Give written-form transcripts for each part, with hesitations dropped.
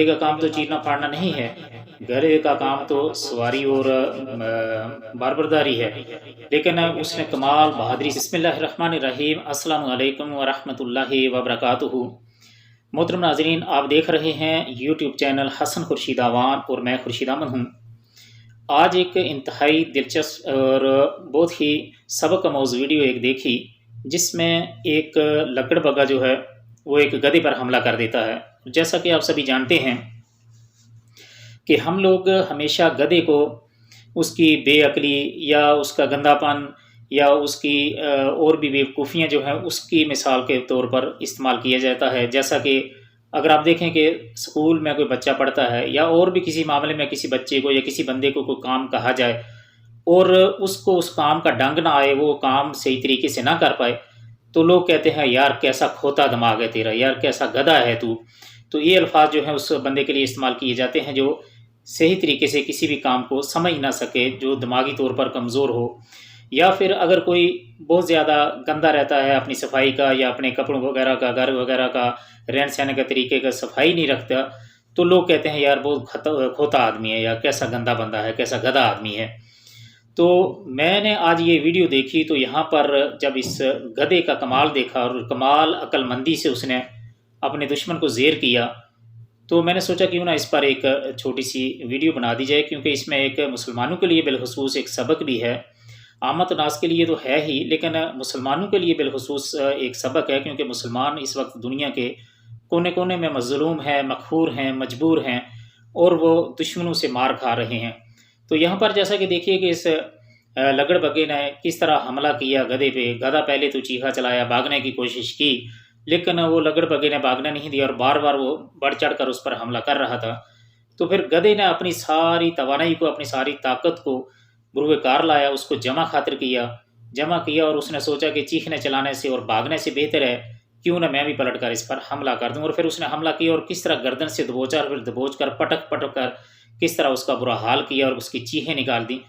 का काम तो चीरना फाड़ना नहीं है, गधे का काम तो सवारी और बारबरदारी है। लेकिन उसने कमाल बहादुरी से बिस्मिल्लाहिर्रहमानिर्रहीम अस्सलाम वालेकुम व रहमतुल्लाहि व बरकातुहू। मोहतरम नाज़रीन, आप देख रहे हैं यूट्यूब चैनल हसन खुर्शीद आवान और मैं खुर्शीद अमन हूँ। आज एक इंतहाई दिलचस्प और बहुत ही सबक आमोज़ वीडियो एक देखी, जिसमें एक लकड़ बग्गा जो है वो एक गधे पर हमला कर देता है। जैसा कि आप सभी जानते हैं कि हम लोग हमेशा गधे को उसकी बेअक्ली या उसका गंदापन या उसकी और भी बेवकूफ़ियाँ जो हैं उसकी मिसाल के तौर पर इस्तेमाल किया जाता है। जैसा कि अगर आप देखें कि स्कूल में कोई बच्चा पढ़ता है या और भी किसी मामले में किसी बच्चे को या किसी बंदे को कोई काम कहा जाए और उसको उस काम का ढंग ना आए, वो काम सही तरीके से ना कर पाए, तो लोग कहते हैं यार कैसा खोता दिमाग है तेरा, यार कैसा गधा है तू। तो ये अल्फाज जो हैं उस बंदे के लिए इस्तेमाल किए जाते हैं जो सही तरीके से किसी भी काम को समझ ना सके, जो दिमागी तौर पर कमज़ोर हो, या फिर अगर कोई बहुत ज़्यादा गंदा रहता है अपनी सफाई का या अपने कपड़ों वगैरह का, घर वगैरह का, रहन सहन का तरीके का सफाई नहीं रखता, तो लोग कहते हैं यार बहुत खोता आदमी है या कैसा गंदा बंदा है, कैसा गधा आदमी है। तो मैंने आज ये वीडियो देखी तो यहाँ पर जब इस गधे का कमाल देखा और कमाल अक्लमंदी से उसने अपने दुश्मन को ज़ेर किया, तो मैंने सोचा क्यों ना इस पर एक छोटी सी वीडियो बना दी जाए, क्योंकि इसमें एक मुसलमानों के लिए बिलखुसूस एक सबक भी है। आमत नास के लिए तो है ही, लेकिन मुसलमानों के लिए बिलखुसूस एक सबक है, क्योंकि मुसलमान इस वक्त दुनिया के कोने कोने में मज़लूम हैं, मक़हूर हैं, मजबूर हैं और वो दुश्मनों से मार खा रहे हैं। तो यहाँ पर जैसा कि देखिए कि इस लगड़ बग्गे ने किस तरह हमला किया गधे पे। गधा पहले तो चीखा चलाया, भागने की कोशिश की, लेकिन वो लगड़ बग्गे ने भागने नहीं दिया और बार बार वो बढ़ चढ़ कर उस पर हमला कर रहा था। तो फिर गधे ने अपनी सारी तवानाई को, अपनी सारी ताकत को बुरुए कार लाया, उसको जमा किया और उसने सोचा कि चीखने चलाने से और भागने से बेहतर है क्यों ना मैं भी पलट कर इस पर हमला कर दूं। और फिर उसने हमला किया और किस तरह गर्दन से दबोचा और फिर दबोच कर पटक पटक कर किस तरह उसका बुरा हाल किया और उसकी चीखें निकाल दी।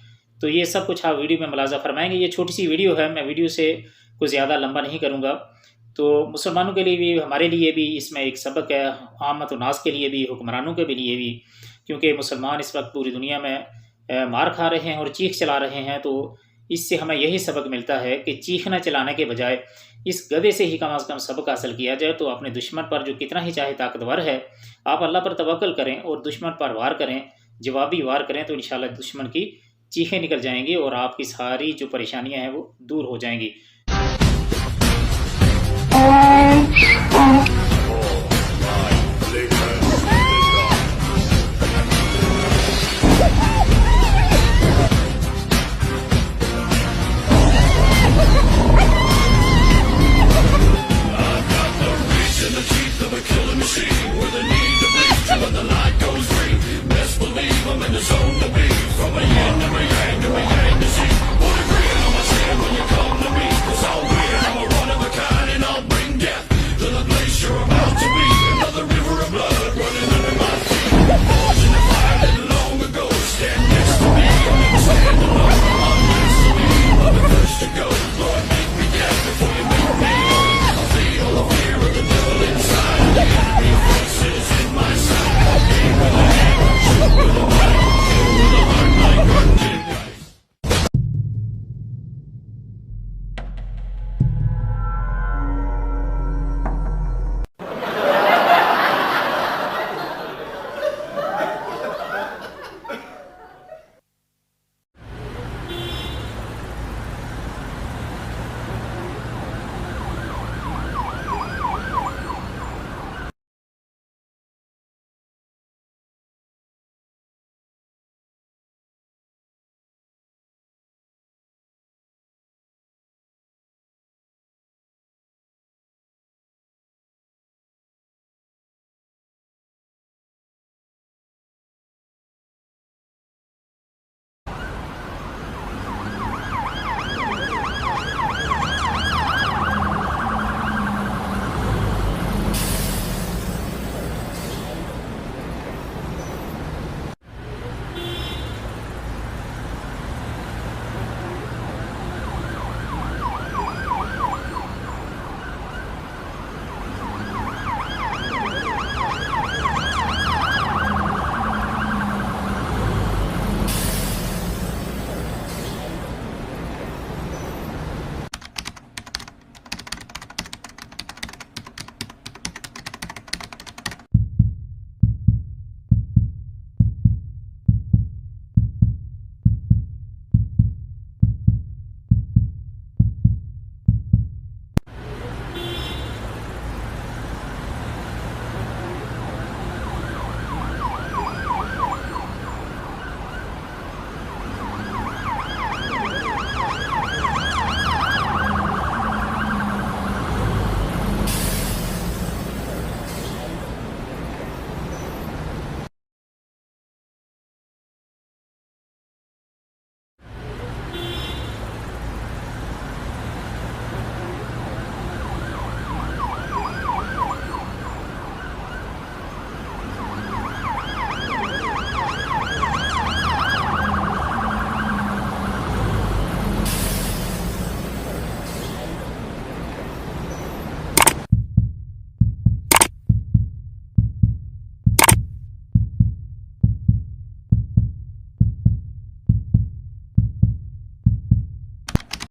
तो ये सब कुछ आप वीडियो में मुलाजा फरमाएंगे। ये छोटी सी वीडियो है, मैं वीडियो से कुछ ज़्यादा लंबा नहीं करूँगा। तो मुसलमानों के लिए भी, हमारे लिए भी इसमें एक सबक है, आमत नास के लिए भी, हुक्मरानों के लिए भी, क्योंकि मुसलमान इस वक्त पूरी दुनिया में मार खा रहे हैं और चीख चला रहे हैं। तो इससे हमें यही सबक मिलता है कि चीखना चलाने के बजाय इस गधे से ही कम अज़ कम सबक हासिल किया जाए। तो अपने दुश्मन पर जो कितना ही चाहे ताकतवर है, आप अल्लाह पर तवक्कल करें और दुश्मन पर वार करें, जवाबी वार करें, तो इंशाअल्लाह दुश्मन की चीखें निकल जाएंगी और आपकी सारी जो परेशानियां हैं वो दूर हो जाएंगी।